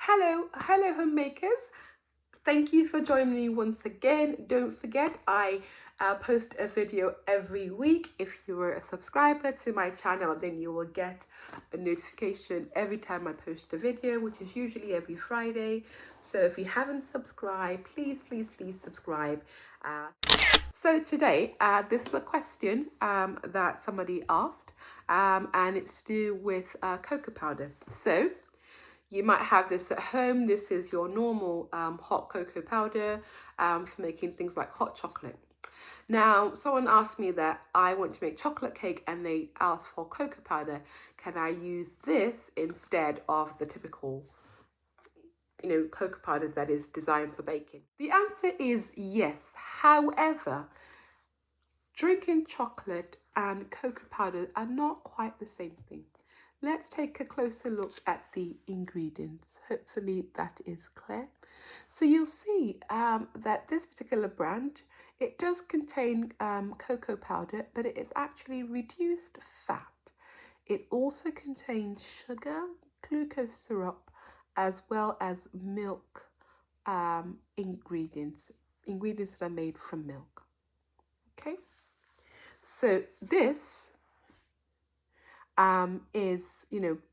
Hello homemakers. Thank you for joining me once again. Don't forget, I post a video every week. If you are a subscriber to my channel, then you will get a notification every time I post a video, which is usually every Friday. So if you haven't subscribed, please subscribe. So today, this is a question that somebody asked, and it's to do with cocoa powder. So you might have this at home. This is your normal hot cocoa powder for making things like hot chocolate. Now, someone asked me that I want to make chocolate cake and they asked for cocoa powder. Can I use this instead of the typical, cocoa powder that is designed for baking? The answer is yes. However, drinking chocolate and cocoa powder are not quite the same thing. Let's take a closer look at the ingredients. Hopefully that is clear. So you'll see that this particular brand, it does contain cocoa powder, but it is actually reduced fat. It also contains sugar, glucose syrup, as well as milk ingredients that are made from milk. Okay, so this is,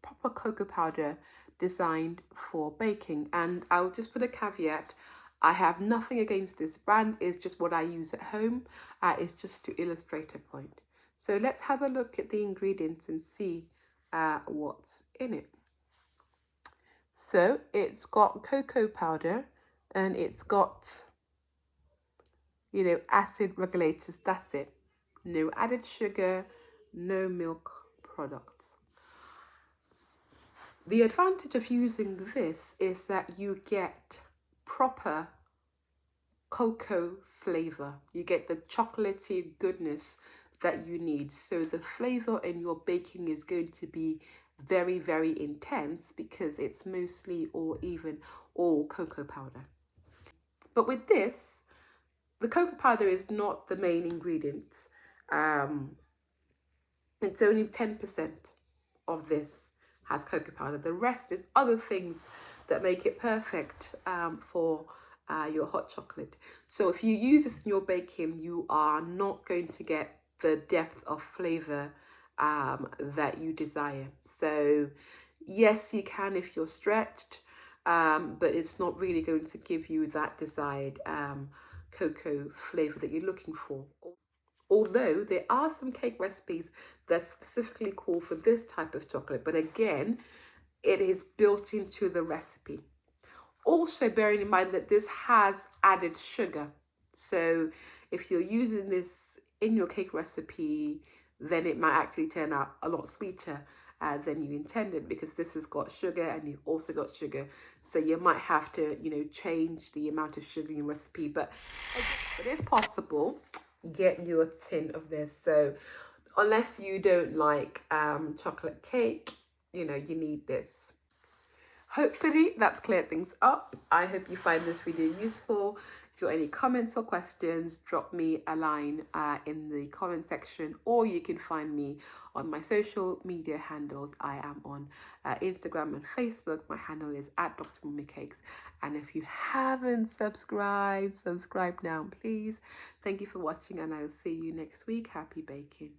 proper cocoa powder designed for baking. And I'll just put a caveat. I have nothing against this brand. It's just what I use at home. It's just to illustrate a point. So let's have a look at the ingredients and see what's in it. So it's got cocoa powder and it's got, acid regulators. That's it. No added sugar, no milk products. The advantage of using this is that you get proper cocoa flavor. You get the chocolatey goodness that you need. So the flavor in your baking is going to be very, very intense because it's mostly or even all cocoa powder. But with this, the cocoa powder is not the main ingredient. It's only 10% of this has cocoa powder. The rest is other things that make it perfect for your hot chocolate. So if you use this in your baking, you are not going to get the depth of flavor that you desire. So yes, you can if you're stretched, but it's not really going to give you that desired cocoa flavor that you're looking for. Although there are some cake recipes that specifically call for this type of chocolate, but again, it is built into the recipe. Also bearing in mind that this has added sugar. So if you're using this in your cake recipe, then it might actually turn out a lot sweeter than you intended, because this has got sugar and you've also got sugar. So you might have to, change the amount of sugar in your recipe. But if possible, get you a tin of this. So unless you don't like chocolate cake, you need this. Hopefully that's cleared things up. I hope you find this video useful. If you have any comments or questions, drop me a line in the comment section, or you can find me on my social media handles. I am on Instagram and Facebook. My handle is @Drmummycakes. And if you haven't subscribed, subscribe now, please. Thank you for watching, and I'll see you next week. Happy baking.